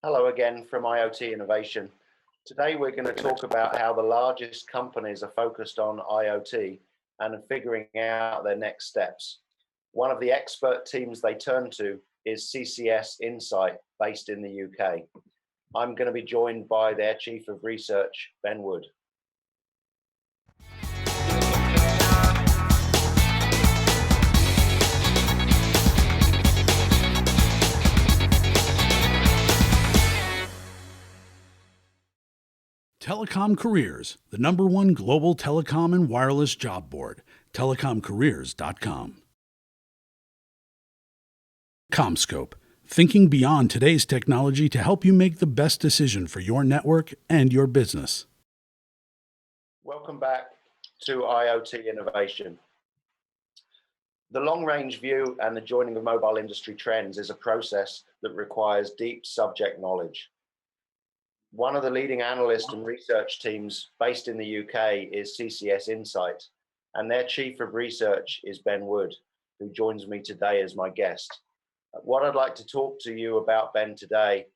Hello again from IoT Innovation. Today we're going to talk about how the largest companies are focused on IoT and figuring out their next steps. One of the expert teams they turn to is CCS Insight, based in the UK. I'm going to be joined by their Chief of Research, Ben Wood. Telecom Careers, the #1 global telecom and wireless job board, telecomcareers.com. CommScope, thinking beyond today's technology to help you make the best decision for your network and your business. Welcome back to IoT Innovation. The long-range view and the joining of mobile industry trends is a process that requires deep subject knowledge. One of the leading analyst and research teams based in the UK is CCS Insight, and their Chief of Research is Ben Wood, who joins me today as my guest. What I'd like to talk to you about, Ben, today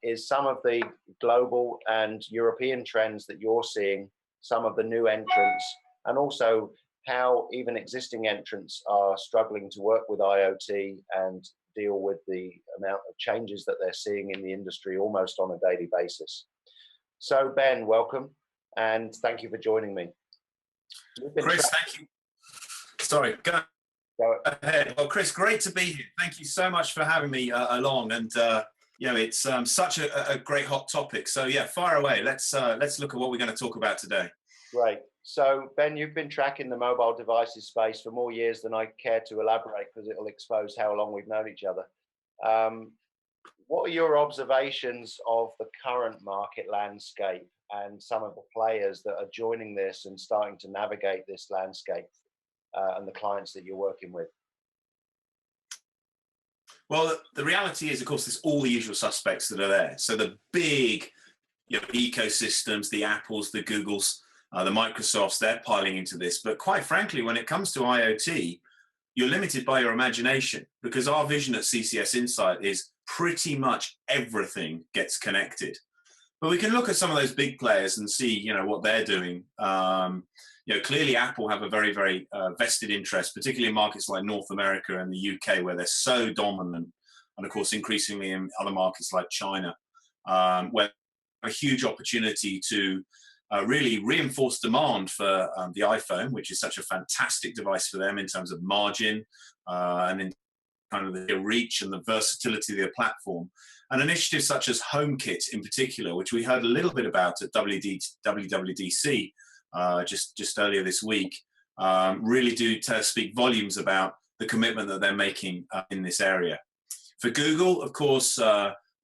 is some of the global and European trends that you're seeing, some of the new entrants, and also how even existing entrants are struggling to work with IoT and deal with the amount of changes that they're seeing in the industry almost on a daily basis. So Ben, welcome, and thank you for joining me. Chris, thank you. Sorry, go ahead. Well, Chris, great to be here. Thank you so much for having me along, and it's such a great hot topic. So yeah, fire away. Let's look at what we're going to talk about today. Great. So Ben, you've been tracking the mobile devices space for more years than I care to elaborate, because it'll expose how long we've known each other. What are your observations of the current market landscape and some of the players that are joining this and starting to navigate this landscape and the clients that you're working with? Well, the reality is, of course, there's all the usual suspects that are there. So the big ecosystems, the Apples, the Googles, the Microsofts, they're piling into this. But quite frankly, when it comes to IoT, you're limited by your imagination, because our vision at CCS Insight is pretty much everything gets connected. But we can look at some of those big players and see, what they're doing. Clearly Apple have a very, very vested interest, particularly in markets like North America and the UK, where they're so dominant, and of course increasingly in other markets like China, where a huge opportunity to really reinforce demand for the iPhone, which is such a fantastic device for them in terms of margin and in kind of the reach and the versatility of their platform. And initiatives such as HomeKit in particular, which we heard a little bit about at WWDC just earlier this week, really do speak volumes about the commitment that they're making in this area. For Google, of course,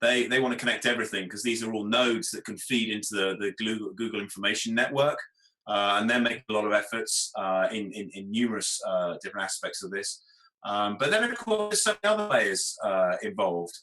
they want to connect everything, because these are all nodes that can feed into the Google Information Network, and they're making a lot of efforts in numerous different aspects of this. But then, of course, there's so many other players involved.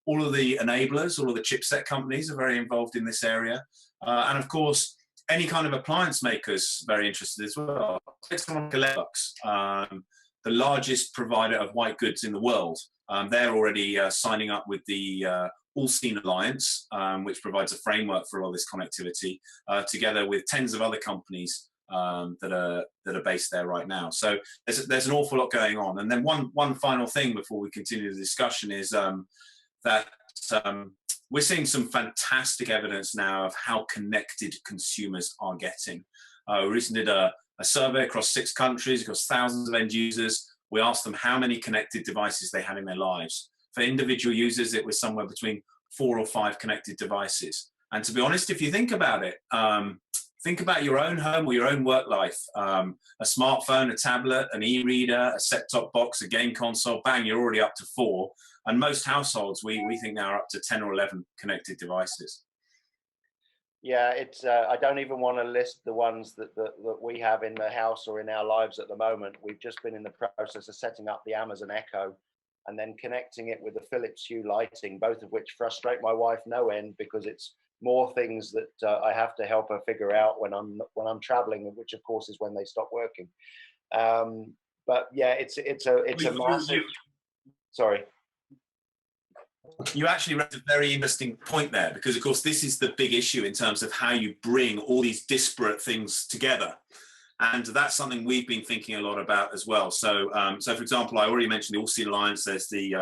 All of the enablers, all of the chipset companies are very involved in this area. And of course, any kind of appliance makers very interested as well. Take someone like Electrolux, the largest provider of white goods in the world. They're already signing up with the All-Seen Alliance, which provides a framework for all this connectivity, together with tens of other companies that are based there right now. So there's an awful lot going on. And then one final thing before we continue the discussion is that we're seeing some fantastic evidence now of how connected consumers are getting. We recently did a survey across 6 countries, across thousands of end users. We asked them how many connected devices they had in their lives. For individual users, it was somewhere between 4 or 5 connected devices. And to be honest, if you think about it, think about your own home or your own work life. A smartphone, a tablet, an e-reader, a set-top box, a game console, bang, you're already up to 4. And most households, we think now are up to 10 or 11 connected devices. Yeah, it's. I don't even want to list the ones that we have in the house or in our lives at the moment. We've just been in the process of setting up the Amazon Echo and then connecting it with the Philips Hue lighting, both of which frustrate my wife no end, because it's more things that I have to help her figure out when I'm traveling, which of course is when they stop working. But yeah, it's a massive. Sorry. You actually raised a very interesting point there, because of course this is the big issue in terms of how you bring all these disparate things together, and that's something we've been thinking a lot about as well. So, so for example, I already mentioned the All-Seed Alliance. There's the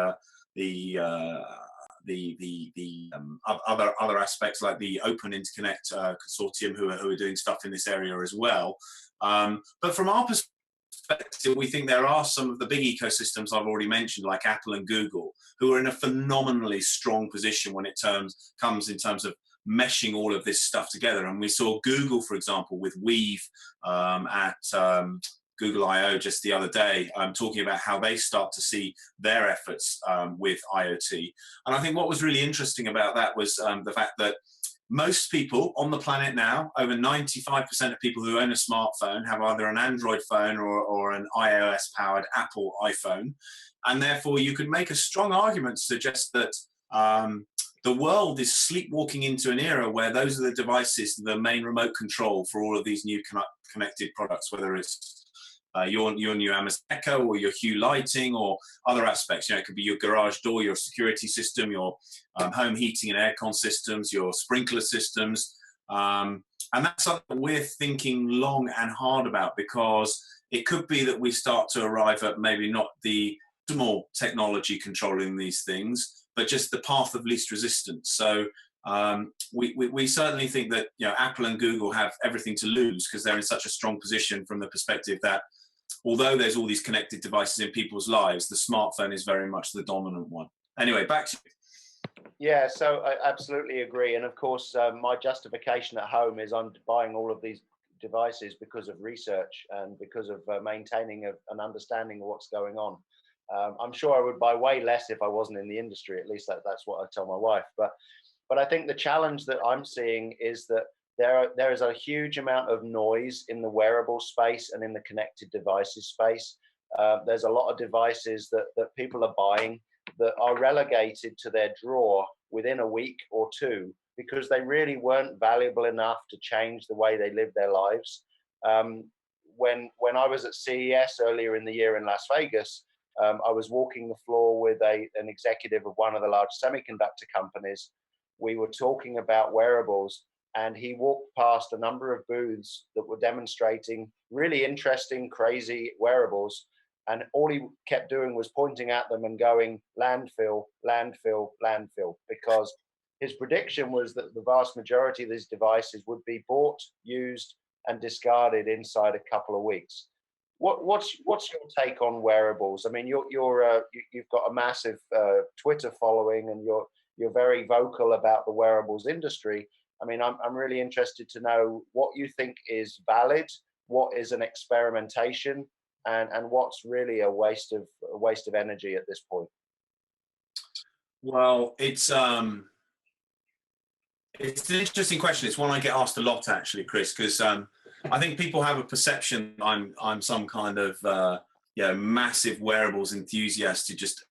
other aspects like the Open Interconnect Consortium, who are doing stuff in this area as well. But from our perspective, we think there are some of the big ecosystems I've already mentioned, like Apple and Google, who are in a phenomenally strong position when it comes in terms of meshing all of this stuff together. And we saw Google, for example, with Weave at Google I/O just the other day, talking about how they start to see their efforts with IoT. And I think what was really interesting about that was the fact that most people on the planet now, over 95% of people who own a smartphone, have either an Android phone or an iOS-powered Apple iPhone. And therefore, you could make a strong argument to suggest that the world is sleepwalking into an era where those are the devices, the main remote control for all of these new connected products, whether it's your new Amazon Echo or your Hue lighting or other aspects. You know, it could be your garage door, your security system, your home heating and aircon systems, your sprinkler systems. And that's something we're thinking long and hard about, because it could be that we start to arrive at maybe not the optimal technology controlling these things, but just the path of least resistance. So we certainly think that, you know, Apple and Google have everything to lose, because they're in such a strong position from the perspective that although there's all these connected devices in people's lives, the smartphone is very much the dominant one. Anyway, back to you. Yeah, so I absolutely agree. And of course, my justification at home is I'm buying all of these devices because of research and because of maintaining an understanding of what's going on. I'm sure I would buy way less if I wasn't in the industry. At least that's what I tell my wife. But I think the challenge that I'm seeing is that there is a huge amount of noise in the wearable space and in the connected devices space. There's a lot of devices that people are buying that are relegated to their drawer within a week or two, because they really weren't valuable enough to change the way they live their lives. When I was at CES earlier in the year in Las Vegas, I was walking the floor with an executive of one of the large semiconductor companies. We were talking about wearables, and he walked past a number of booths that were demonstrating really interesting, crazy wearables. And all he kept doing was pointing at them and going, landfill, landfill, landfill, because his prediction was that the vast majority of these devices would be bought, used, and discarded inside a couple of weeks. What's your take on wearables? I mean, you've got a massive Twitter following, and you're very vocal about the wearables industry. I mean, I'm really interested to know what you think is valid, what is an experimentation, and what's really a waste of energy at this point. Well, it's an interesting question. It's one I get asked a lot, actually, Chris, because I think people have a perception I'm some kind of massive wearables enthusiast who just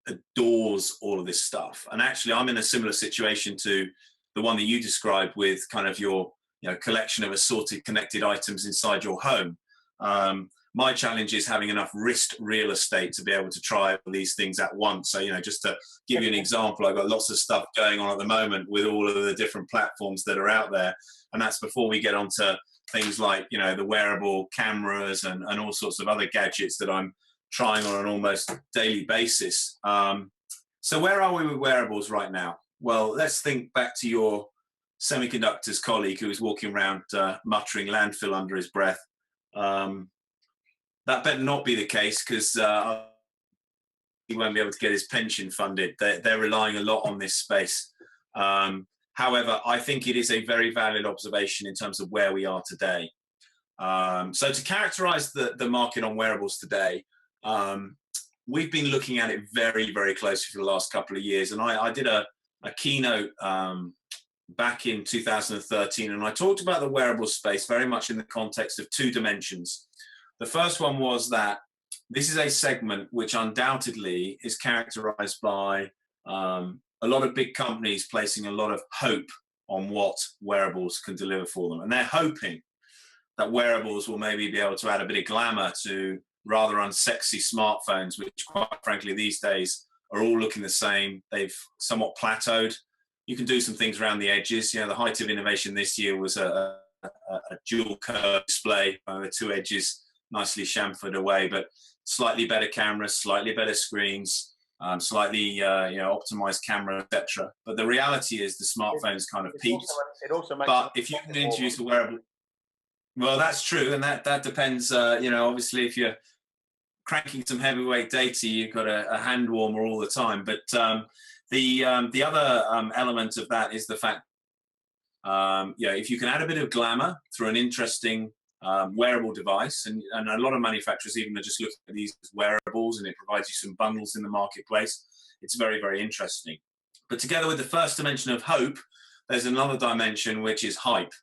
adores all of this stuff. And actually, I'm in a similar situation to the one that you described, with kind of your collection of assorted connected items inside your home. My challenge is having enough wrist real estate to be able to try all these things at once. So, just to give you an example, I've got lots of stuff going on at the moment with all of the different platforms that are out there. And that's before we get onto things like, the wearable cameras and all sorts of other gadgets that I'm trying on an almost daily basis. So where are we with wearables right now? Well, let's think back to your semiconductors colleague who was walking around muttering landfill under his breath. That better not be the case, because he won't be able to get his pension funded. They're relying a lot on this space. However, I think it is a very valid observation in terms of where we are today. So to characterize the market on wearables today, we've been looking at it very, very closely for the last couple of years. And I did a keynote back in 2013, and I talked about the wearable space very much in the context of two dimensions. The first one was that this is a segment which undoubtedly is characterized by a lot of big companies placing a lot of hope on what wearables can deliver for them. And they're hoping that wearables will maybe be able to add a bit of glamour to rather unsexy smartphones, which quite frankly these days are all looking the same. They've somewhat plateaued. You can do some things around the edges. You know, the height of innovation this year was a dual curve display with two edges nicely chamfered away, but slightly better cameras, slightly better screens, slightly optimized camera, etc. But the reality is the smartphones kind of peaked. It also makes but if you can introduce a wearable, well, that's true, and that depends. Obviously, if you're cranking some heavyweight data, you've got a hand warmer all the time. But the other element of that is the fact, if you can add a bit of glamour through an interesting wearable device, and a lot of manufacturers even are just looking at these as wearables, and it provides you some bundles in the marketplace. It's very, very interesting. But together with the first dimension of hope, there's another dimension, which is hype.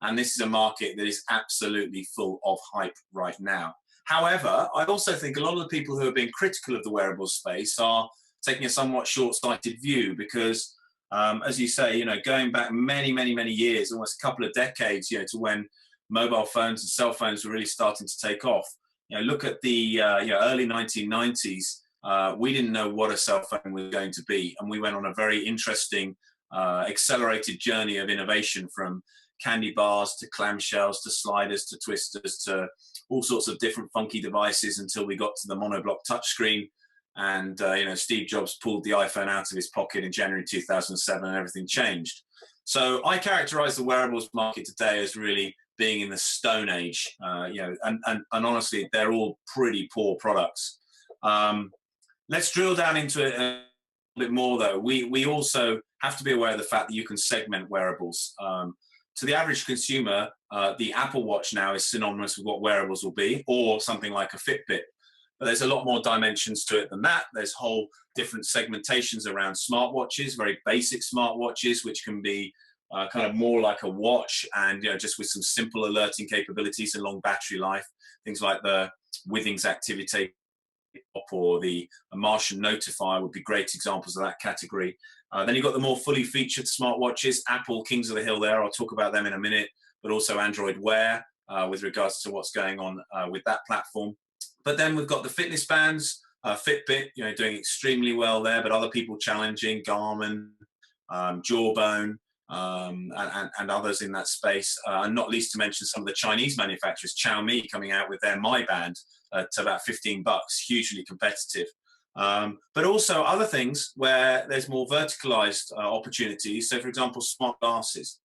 And this is a market that is absolutely full of hype right now. However, I also think a lot of the people who have been critical of the wearable space are taking a somewhat short-sighted view because, as you say, going back many, many, many years, almost a couple of decades, to when mobile phones and cell phones were really starting to take off. Look at the early 1990s. We didn't know what a cell phone was going to be, and we went on a very interesting, accelerated journey of innovation from candy bars to clamshells to sliders to twisters to all sorts of different funky devices until we got to the monoblock touchscreen. And Steve Jobs pulled the iPhone out of his pocket in January 2007, and everything changed. So I characterize the wearables market today as really being in the Stone Age, and honestly, they're all pretty poor products. Let's drill down into it a bit more, though. We also have to be aware of the fact that you can segment wearables. To the average consumer, the Apple Watch now is synonymous with what wearables will be, or something like a Fitbit. But there's a lot more dimensions to it than that. There's whole different segmentations around smartwatches, very basic smartwatches, which can be kind of more like a watch and just with some simple alerting capabilities and long battery life. Things like the Withings Activity or the Martian Notifier would be great examples of that category. Then you've got the more fully featured smartwatches, Apple, kings of the hill there. I'll talk about them in a minute, but also Android Wear with regards to what's going on with that platform. But then we've got the fitness bands, Fitbit, doing extremely well there, but other people challenging, Garmin, Jawbone, and others in that space, and not least to mention some of the Chinese manufacturers, Xiaomi coming out with their Mi Band to about $15, hugely competitive. But also other things where there's more verticalized opportunities. So, for example, smart glasses.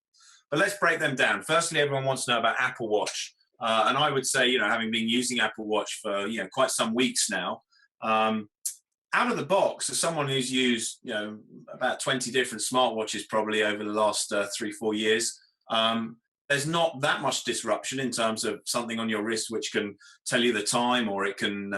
But let's break them down. Firstly, everyone wants to know about Apple Watch. And I would say, having been using Apple Watch for, quite some weeks now, out of the box, as someone who's used, about 20 different smartwatches probably over the last 3-4 years, there's not that much disruption in terms of something on your wrist which can tell you the time, or it can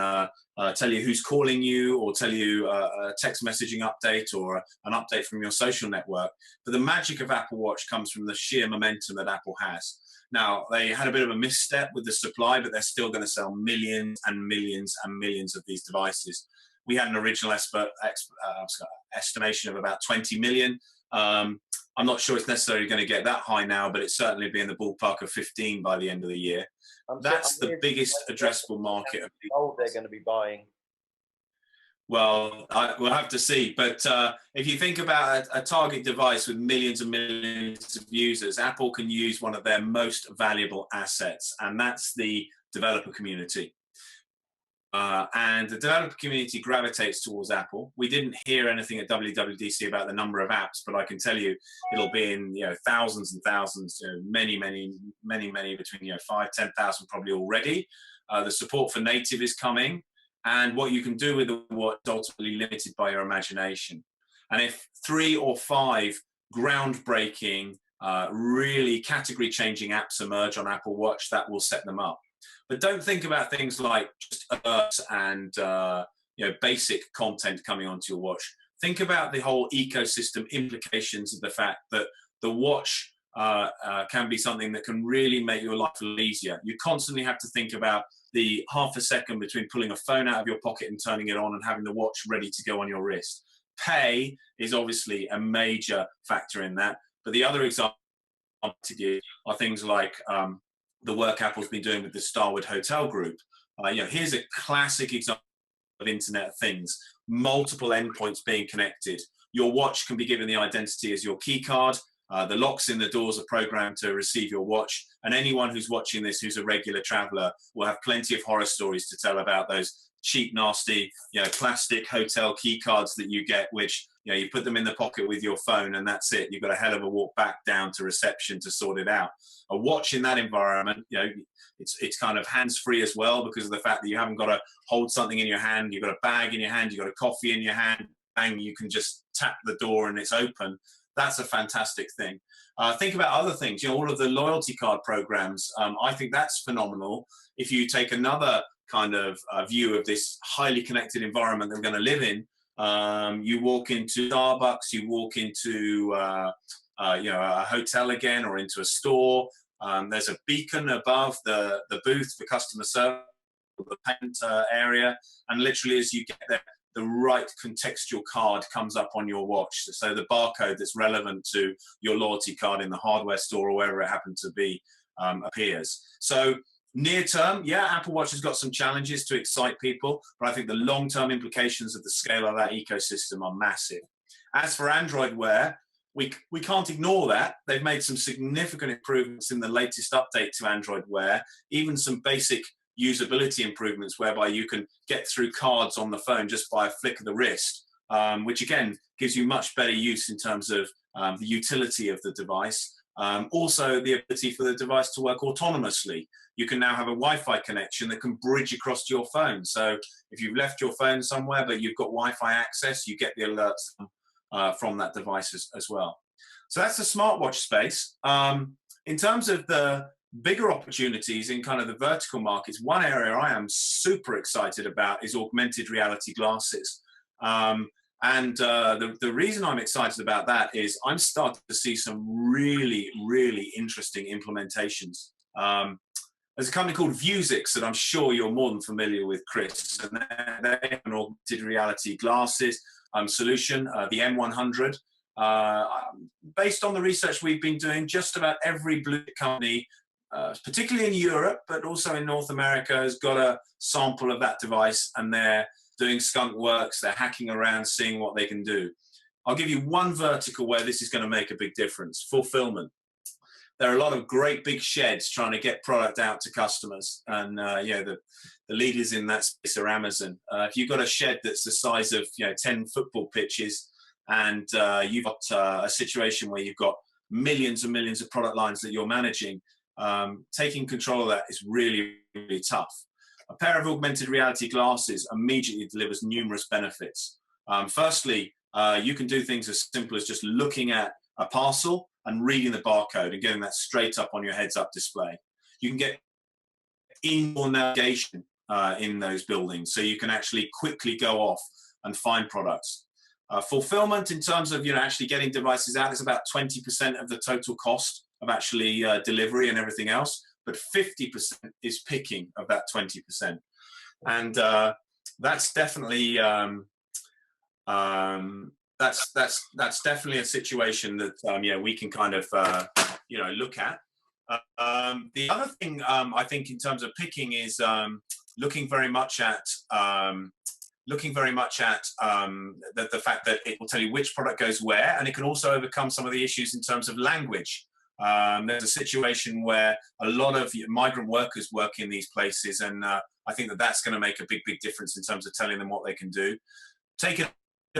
tell you who's calling you, or tell you a text messaging update or an update from your social network. But the magic of Apple Watch comes from the sheer momentum that Apple has. Now, they had a bit of a misstep with the supply, but they're still going to sell millions and millions and millions of these devices. We had an original estimation of about 20 million. I'm not sure it's necessarily going to get that high now, but it's certainly be in the ballpark of 15 by the end of the year. That's the biggest addressable market. They're going to be buying. Well, we'll have to see. But if you think about a target device with millions and millions of users, Apple can use one of their most valuable assets, and that's the developer community. And the developer community gravitates towards Apple. We didn't hear anything at WWDC about the number of apps, but I can tell you it'll be in thousands and thousands, many between 5,000-10,000 probably already. The support for native is coming, and what you can do with the watch is ultimately limited by your imagination. And if 3 or 5 groundbreaking, really category-changing apps emerge on Apple Watch, that will set them up. But don't think about things like just alerts and basic content coming onto your watch. Think about the whole ecosystem implications of the fact that the watch can be something that can really make your life a little easier. You constantly have to think about the half a second between pulling a phone out of your pocket and turning it on and having the watch ready to go on your wrist. Pay is obviously a major factor in that. But the other example to give are things like the work Apple's been doing with the Starwood Hotel Group. Here's a classic example of Internet of Things. multiple endpoints being connected. Your watch can be given the identity as your key card. The locks in the doors are programmed to receive your watch. And anyone who's watching this who's a regular traveler will have plenty of horror stories to tell about those cheap, nasty, plastic hotel key cards that you get, which, you put them in the pocket with your phone and that's it. You've got a hell of a walk back down to reception to sort it out. A watch in that environment, it's kind of hands-free as well, because of the fact that you haven't got to hold something in your hand. You've got a bag in your hand, you've got a coffee in your hand, bang, you can just tap the door and it's open. That's a fantastic thing. Think about other things, all of the loyalty card programs. I think that's phenomenal. If you take another kind of view of this highly connected environment that we're going to live in, you walk into Starbucks, you walk into a hotel again, or into a store. There's a beacon above the booth for customer service, the payment area, and literally as you get there, the right contextual card comes up on your watch. So the barcode that's relevant to your loyalty card in the hardware store or wherever it happens to be appears. So near term, Apple Watch has got some challenges to excite people, but I think the long-term implications of the scale of that ecosystem are massive. As for Android Wear, we can't ignore that. They've made some significant improvements in the latest update to Android Wear, even some basic usability improvements whereby you can get through cards on the phone just by a flick of the wrist, which again gives you much better use in terms of the utility of the device. Also the ability for the device to work autonomously. You can now have a Wi-Fi connection that can bridge across to your phone. So if you've left your phone somewhere but you've got Wi-Fi access, you get the alerts from that device as well. So that's the smartwatch space. In terms of the bigger opportunities in kind of the vertical markets, one area I am super excited about is augmented reality glasses. The reason I'm excited about that is I'm starting to see some really, really interesting implementations. There's a company called Vuzix that I'm sure you're more than familiar with, Chris, and they have an augmented reality glasses solution, the M100. Based on the research we've been doing, just about every blue company, particularly in Europe, but also in North America, has got a sample of that device, and they're doing skunk works, they're hacking around, seeing what they can do. I'll give you one vertical where this is going to make a big difference: fulfillment. There are a lot of great big sheds trying to get product out to customers, and the leaders in that space are Amazon. If you've got a shed that's the size of 10 football pitches, and you've got a situation where you've got millions and millions of product lines that you're managing, taking control of that is really, really tough. A pair of augmented reality glasses immediately delivers numerous benefits. Firstly, you can do things as simple as just looking at a parcel and reading the barcode and getting that straight up on your heads-up display. You can get indoor navigation in those buildings, so you can actually quickly go off and find products. Fulfillment, in terms of actually getting devices out, is about 20% of the total cost of actually delivery and everything else, but 50% is picking of that 20%, and that's definitely that's definitely a situation that we can kind of look at. The other thing I think in terms of picking is looking very much at the fact that it will tell you which product goes where, and it can also overcome some of the issues in terms of language. There's a situation where a lot of migrant workers work in these places, and I think that that's going to make a big, big difference in terms of telling them what they can do. Take it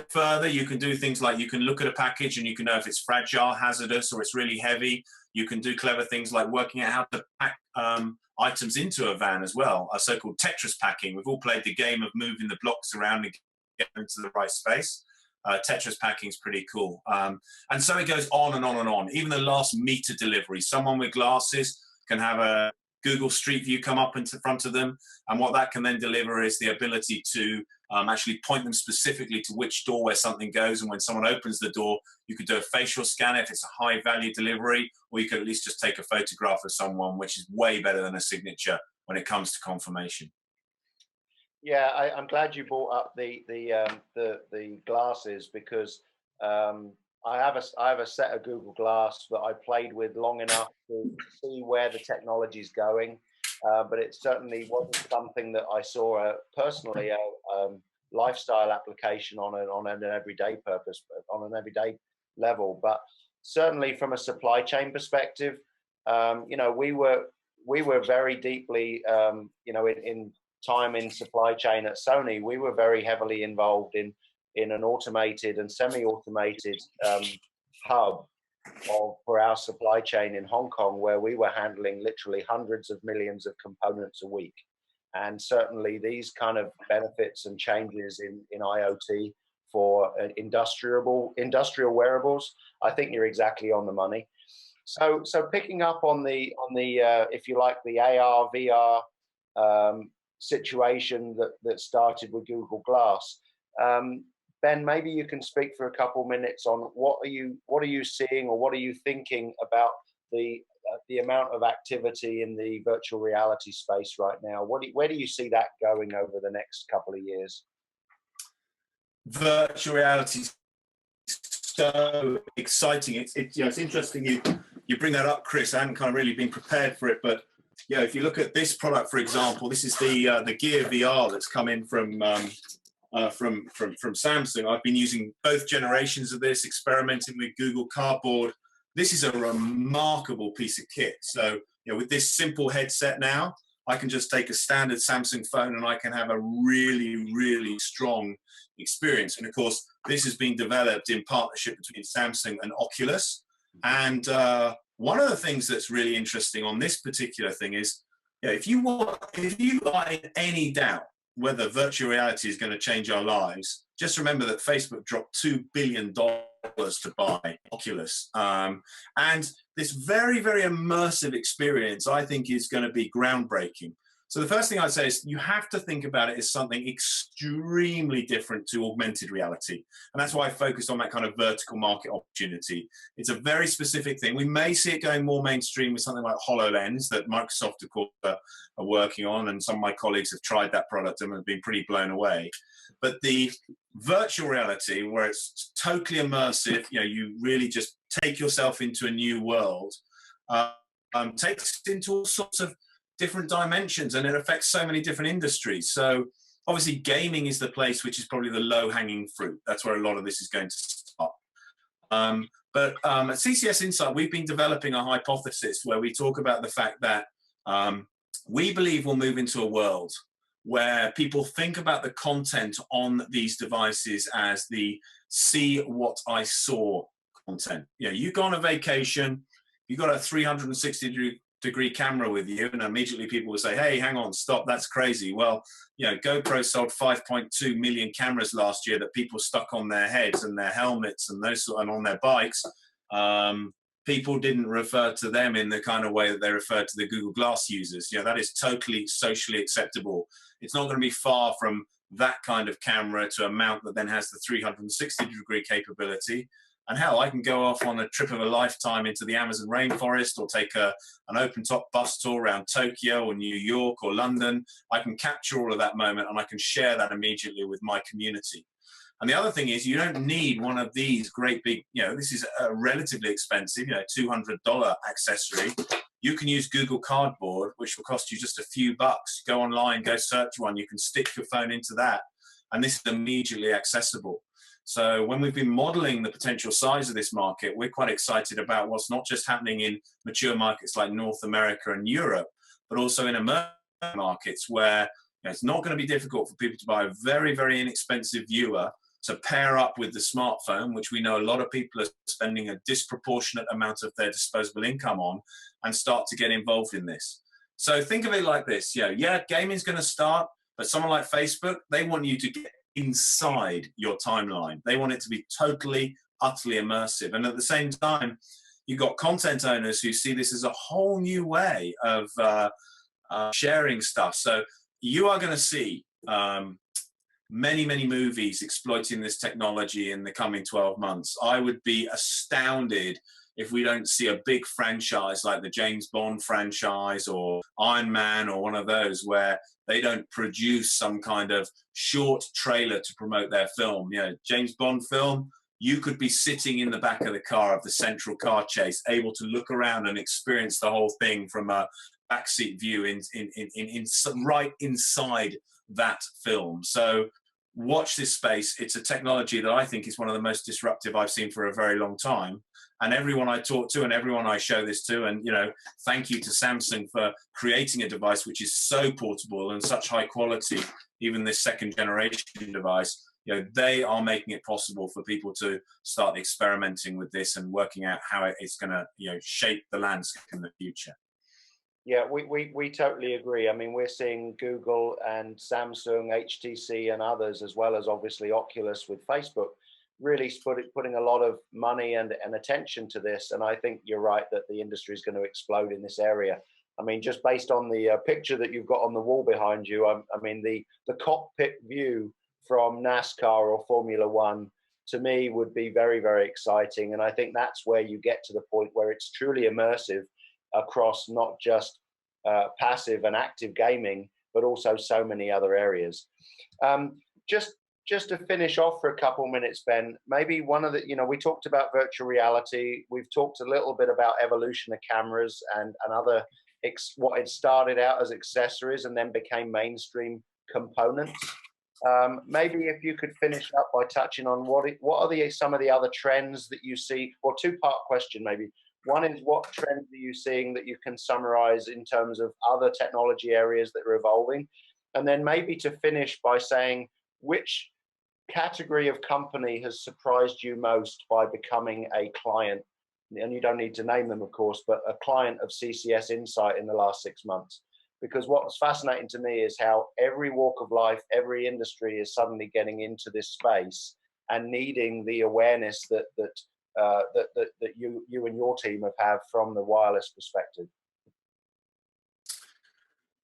further, you can do things like you can look at a package and you can know if it's fragile, hazardous, or it's really heavy. You can do clever things like working out how to pack items into a van as well, a so-called Tetris packing. We've all played the game of moving the blocks around and get into the right space. Tetris packing is pretty cool. And so it goes on and on and on. Even the last meter delivery, someone with glasses can have a Google Street View come up into front of them, and what that can then deliver is the ability to actually point them specifically to which door where something goes, and when someone opens the door, you could do a facial scan if it's a high value delivery, or you could at least just take a photograph of someone, which is way better than a signature when it comes to confirmation. Yeah, I'm glad you brought up the glasses, because I have a set of Google Glass that I played with long enough to see where the technology is going, but it certainly wasn't something that I saw personally lifestyle application on an everyday purpose, on an everyday level. But certainly from a supply chain perspective, we were very deeply, in time in supply chain at Sony, we were very heavily involved in an automated and semi-automated hub for our supply chain in Hong Kong, where we were handling literally hundreds of millions of components a week. And certainly these kind of benefits and changes in IoT for industrial wearables, I think you're exactly on the money. So picking up on the if you like, the AR VR situation that started with Google Glass. Ben, maybe you can speak for a couple minutes on what are you seeing, or what are you thinking about the amount of activity in the virtual reality space right now? Where do you see that going over the next couple of years? Virtual reality is so exciting. It's interesting you bring that up, Chris. I hadn't kind of really been prepared for it, but if you look at this product, for example, this is the Gear VR that's come in from Samsung. I've been using both generations of this, experimenting with Google Cardboard. This is a remarkable piece of kit. So, with this simple headset now, I can just take a standard Samsung phone and I can have a really, really strong experience. And of course, this has been developed in partnership between Samsung and Oculus. And one of the things that's really interesting on this particular thing is, if you are in any doubt whether virtual reality is going to change our lives, just remember that Facebook dropped $2 billion to buy Oculus. And this very, very immersive experience, I think, is going to be groundbreaking. So the first thing I'd say is you have to think about it as something extremely different to augmented reality. And that's why I focused on that kind of vertical market opportunity. It's a very specific thing. We may see it going more mainstream with something like HoloLens that Microsoft, of course, are working on. And some of my colleagues have tried that product and have been pretty blown away. But the virtual reality, where it's totally immersive, you really just take yourself into a new world, takes into all sorts of different dimensions, and it affects so many different industries. So obviously gaming is the place which is probably the low-hanging fruit. That's where a lot of this is going to start. But at CCS Insight, we've been developing a hypothesis where we talk about the fact that we believe we'll move into a world where people think about the content on these devices as the see what I saw content. You go on a vacation, you got a 360-degree camera with you, and immediately people will say, hey, hang on, stop, that's crazy. Well, GoPro sold 5.2 million cameras last year that people stuck on their heads and their helmets and and on their bikes. People didn't refer to them in the kind of way that they referred to the Google Glass users. That is totally socially acceptable. It's not going to be far from that kind of camera to a mount that then has the 360-degree capability. And hell, I can go off on a trip of a lifetime into the Amazon rainforest, or take an open-top bus tour around Tokyo or New York or London. I can capture all of that moment and I can share that immediately with my community. And the other thing is, you don't need one of these great big, this is a relatively expensive, $200 accessory. You can use Google Cardboard, which will cost you just a few bucks. Go online, go search one. You can stick your phone into that. And this is immediately accessible. So when we've been modeling the potential size of this market, we're quite excited about what's not just happening in mature markets like North America and Europe, but also in emerging markets where it's not going to be difficult for people to buy a very, very inexpensive viewer to pair up with the smartphone, which we know a lot of people are spending a disproportionate amount of their disposable income on, and start to get involved in this. So think of it like this. Gaming's going to start, but someone like Facebook, they want you to get inside your timeline. They want it to be totally, utterly immersive. And at the same time, you've got content owners who see this as a whole new way of sharing stuff. So you are going to see many, many movies exploiting this technology in the coming 12 months. I would be astounded if we don't see a big franchise like the James Bond franchise or Iron Man or one of those, where they don't produce some kind of short trailer to promote their film. James Bond film, you could be sitting in the back of the car of the central car chase, able to look around and experience the whole thing from a backseat view right inside that film. So watch this space. It's a technology that I think is one of the most disruptive I've seen for a very long time. And everyone I talk to and everyone I show this to, and thank you to Samsung for creating a device which is so portable and such high quality, even this second generation device. They are making it possible for people to start experimenting with this and working out how it's going to shape the landscape in the future. Yeah, we totally agree. I mean, we're seeing Google and Samsung, HTC and others, as well as obviously Oculus with Facebook, really putting a lot of money and attention to this. And I think you're right that the industry is going to explode in this area. I mean, just based on the picture that you've got on the wall behind you, I mean, the cockpit view from NASCAR or Formula One, to me, would be very, very exciting. And I think that's where you get to the point where it's truly immersive across not just passive and active gaming, but also so many other areas. Just to finish off for a couple minutes, Ben, maybe one of the, we talked about virtual reality. We've talked a little bit about evolution of cameras and other, what it started out as accessories and then became mainstream components. Maybe if you could finish up by touching on what are some of the other trends that you see, or two-part question maybe. One is, what trends are you seeing that you can summarize in terms of other technology areas that are evolving? And then maybe to finish by saying, which category of company has surprised you most by becoming a client? And you don't need to name them, of course, but a client of CCS Insight in the last 6 months. Because what's fascinating to me is how every walk of life, every industry is suddenly getting into this space and needing the awareness that you and your team have from the wireless perspective.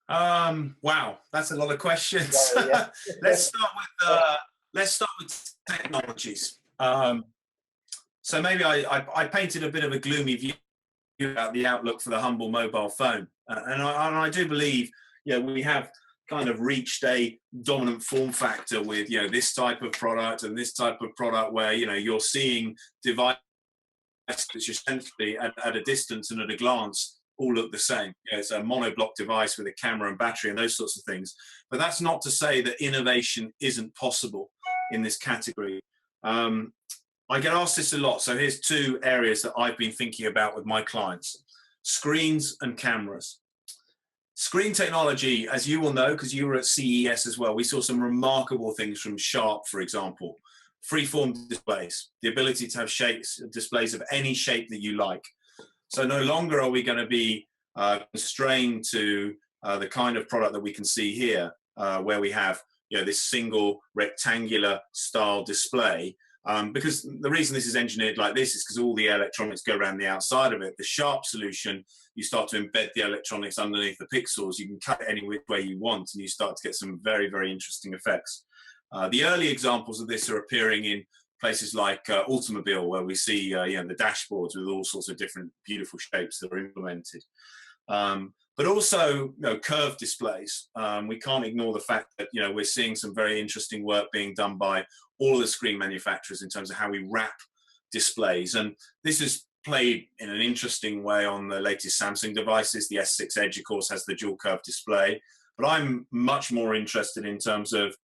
Wow, that's a lot of questions. Yeah. Let's start with technologies. So maybe I painted a bit of a gloomy view about the outlook for the humble mobile phone, and I do believe we have kind of reached a dominant form factor with this type of product and this type of product where you're seeing devices which essentially at a distance and at a glance all look the same. It's a monoblock device with a camera and battery and those sorts of things. But that's not to say that innovation isn't possible in this category. I get asked this a lot. So here's two areas that I've been thinking about with my clients: screens and cameras. Screen technology, as you will know, because you were at CES as well, we saw some remarkable things from Sharp, for example. Freeform displays, the ability to have displays of any shape that you like. So no longer are we going to be constrained to the kind of product that we can see here, where we have this single rectangular style display. Because the reason this is engineered like this is because all the electronics go around the outside of it. The Sharp solution, you start to embed the electronics underneath the pixels. You can cut it any which way you want, and you start to get some very, very interesting effects. The early examples of this are appearing in places like automobile, where we see the dashboards with all sorts of different beautiful shapes that are implemented. But also curved displays. We can't ignore the fact that we're seeing some very interesting work being done by all the screen manufacturers in terms of how we wrap displays. And this is played in an interesting way on the latest Samsung devices. The S6 Edge, of course, has the dual curve display. But I'm much more interested in terms of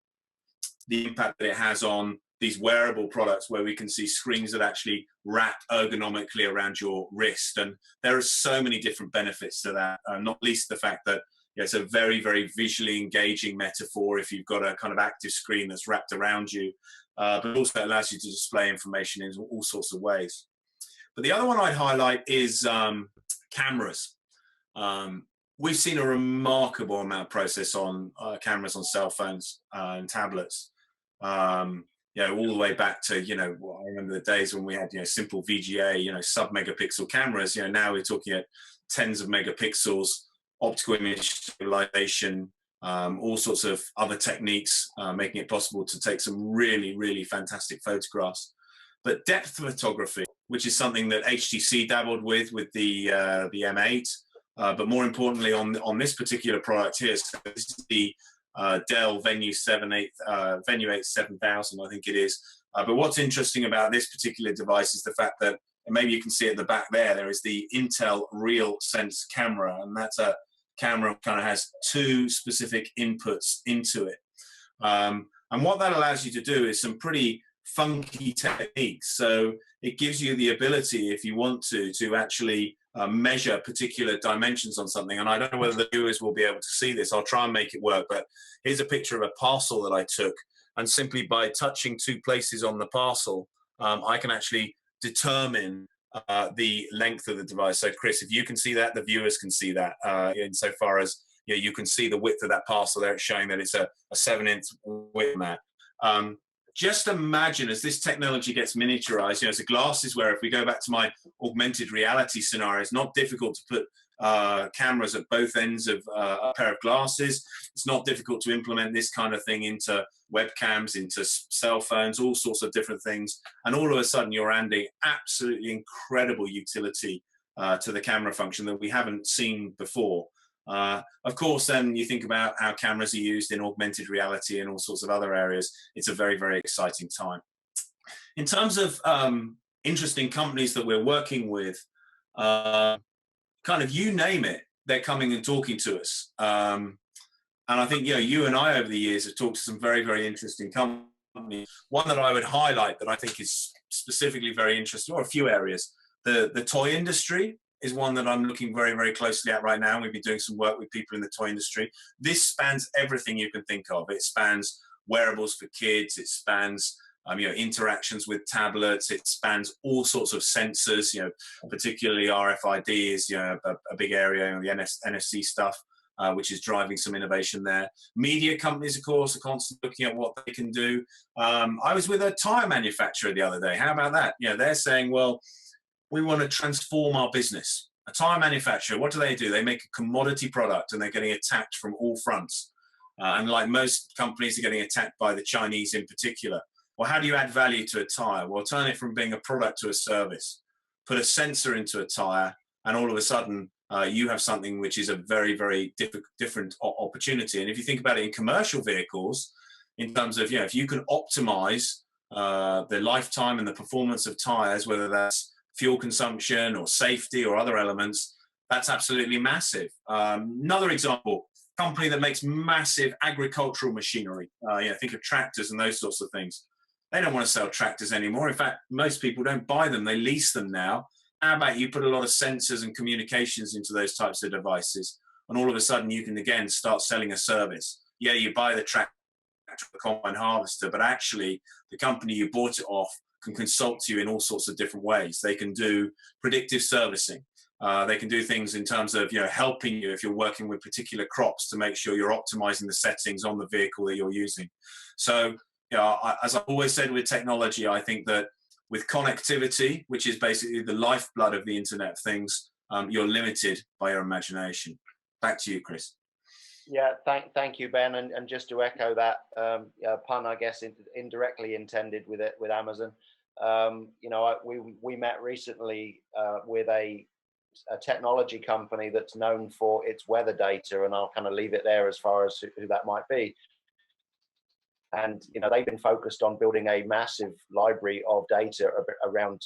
the impact that it has on these wearable products, where we can see screens that actually wrap ergonomically around your wrist. And there are so many different benefits to that, not least the fact that it's a very, very visually engaging metaphor if you've got a kind of active screen that's wrapped around you, but also it allows you to display information in all sorts of ways. But the other one I'd highlight is cameras. We've seen a remarkable amount of process on cameras on cell phones and tablets. All the way back to, I remember the days when we had, simple VGA, sub-megapixel cameras. Now we're talking at tens of megapixels, optical image stabilization, all sorts of other techniques, making it possible to take some really, really fantastic photographs. But depth photography, which is something that HTC dabbled with the M8, but more importantly on this particular product here, so this is the Dell Venue 8 7000, I think it is. But what's interesting about this particular device is the fact that, and maybe you can see at the back there is the Intel Real Sense camera, and that's a camera that kind of has two specific inputs into it. And what that allows you to do is some pretty funky techniques. So it gives you the ability, if you want to actually measure particular dimensions on something. And I don't know whether the viewers will be able to see this. I'll try and make it work. But here's a picture of a parcel that I took. And simply by touching two places on the parcel, I can actually determine the length of the device. So Chris, if you can see that, the viewers can see that insofar as you can see the width of that parcel there. It's showing that it's a 7-inch width mat. Just imagine as this technology gets miniaturized, so glasses where, if we go back to my augmented reality scenario, it's not difficult to put cameras at both ends of a pair of glasses. It's not difficult to implement this kind of thing into webcams, into cell phones, all sorts of different things. And all of a sudden you're adding absolutely incredible utility to the camera function that we haven't seen before. Of course, then you think about how cameras are used in augmented reality and all sorts of other areas. It's a very, very exciting time. In terms of interesting companies that we're working with, kind of you name it, they're coming and talking to us. And I think you and I over the years have talked to some very, very interesting companies. One that I would highlight that I think is specifically very interesting, or a few areas. The toy industry is one that I'm looking very, very closely at right now. We've been doing some work with people in the toy industry. This spans everything you can think of. It spans wearables for kids. It spans interactions with tablets. It spans all sorts of sensors, particularly RFID is a big area, the NFC stuff, which is driving some innovation there. Media companies, of course, are constantly looking at what they can do. I was with a tire manufacturer the other day. How about that? They're saying, well, we want to transform our business. A tire manufacturer, what do? They make a commodity product and they're getting attacked from all fronts. And like most companies, they're getting attacked by the Chinese in particular. Well, how do you add value to a tire? Well, turn it from being a product to a service. Put a sensor into a tire, and all of a sudden, you have something which is a very, very different opportunity. And if you think about it in commercial vehicles, in terms of, if you can optimize the lifetime and the performance of tires, whether that's fuel consumption or safety or other elements, that's absolutely massive. Another example, company that makes massive agricultural machinery. Think of tractors and those sorts of things. They don't want to sell tractors anymore. In fact, most people don't buy them. They lease them now. How about you put a lot of sensors and communications into those types of devices, and all of a sudden you can again start selling a service. You buy the tractor, the combine harvester, but actually the company you bought it off can consult you in all sorts of different ways. They can do predictive servicing. They can do things in terms of helping you if you're working with particular crops to make sure you're optimizing the settings on the vehicle that you're using. So as I've always said with technology, I think that with connectivity, which is basically the lifeblood of the Internet of Things, you're limited by your imagination. Back to you, Chris. Yeah, thank you, Ben. And just to echo that pun, I guess, indirectly intended with Amazon. We met recently with a technology company that's known for its weather data, and I'll kind of leave it there as far as who that might be. And they've been focused on building a massive library of data around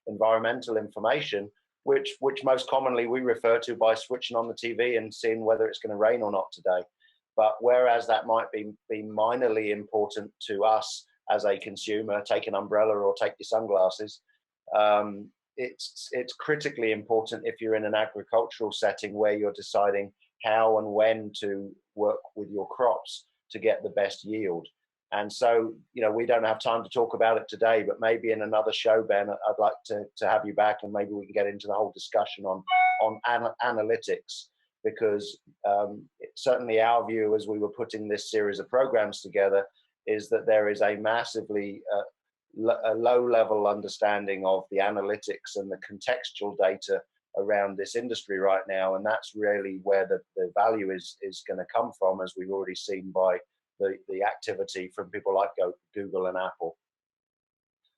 environmental information, which most commonly we refer to by switching on the TV and seeing whether it's going to rain or not today. But whereas that might be minorly important to us as a consumer, take an umbrella or take your sunglasses, it's critically important if you're in an agricultural setting where you're deciding how and when to work with your crops to get the best yield. And so, we don't have time to talk about it today, but maybe in another show, Ben, I'd like to have you back, and maybe we can get into the whole discussion on analytics, because certainly our view as we were putting this series of programs together is that there is a massively low-level understanding of the analytics and the contextual data around this industry right now, and that's really where the value is going to come from, as we've already seen by the activity from people like Google and Apple.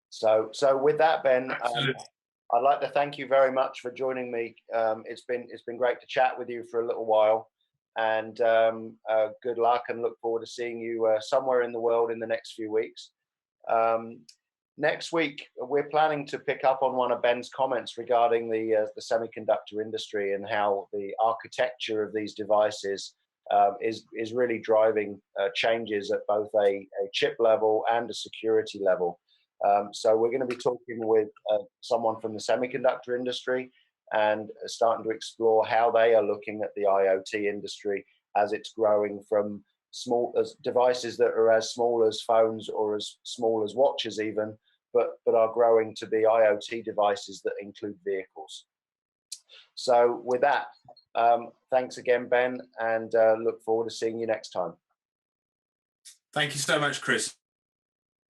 So with that, Ben, I'd like to thank you very much for joining me. It's been great to chat with you for a little while, and good luck, and look forward to seeing you somewhere in the world in the next few weeks. Next week, we're planning to pick up on one of Ben's comments regarding the semiconductor industry and how the architecture of these devices is really driving changes at both a chip level and a security level. So we're going to be talking with someone from the semiconductor industry and starting to explore how they are looking at the IoT industry as it's growing from small devices that are as small as phones or as small as watches even, but are growing to be IoT devices that include vehicles. So with that, thanks again, Ben, and look forward to seeing you next time. Thank you so much, Chris.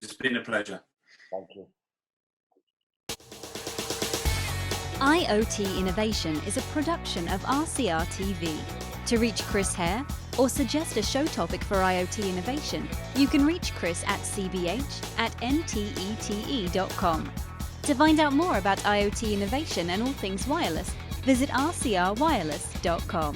It's been a pleasure. Thank you. IoT Innovation is a production of RCR TV. To reach Chris Hare or suggest a show topic for IoT Innovation, you can reach Chris at cbh@ntete.com. To find out more about IoT innovation and all things wireless, visit rcrwireless.com.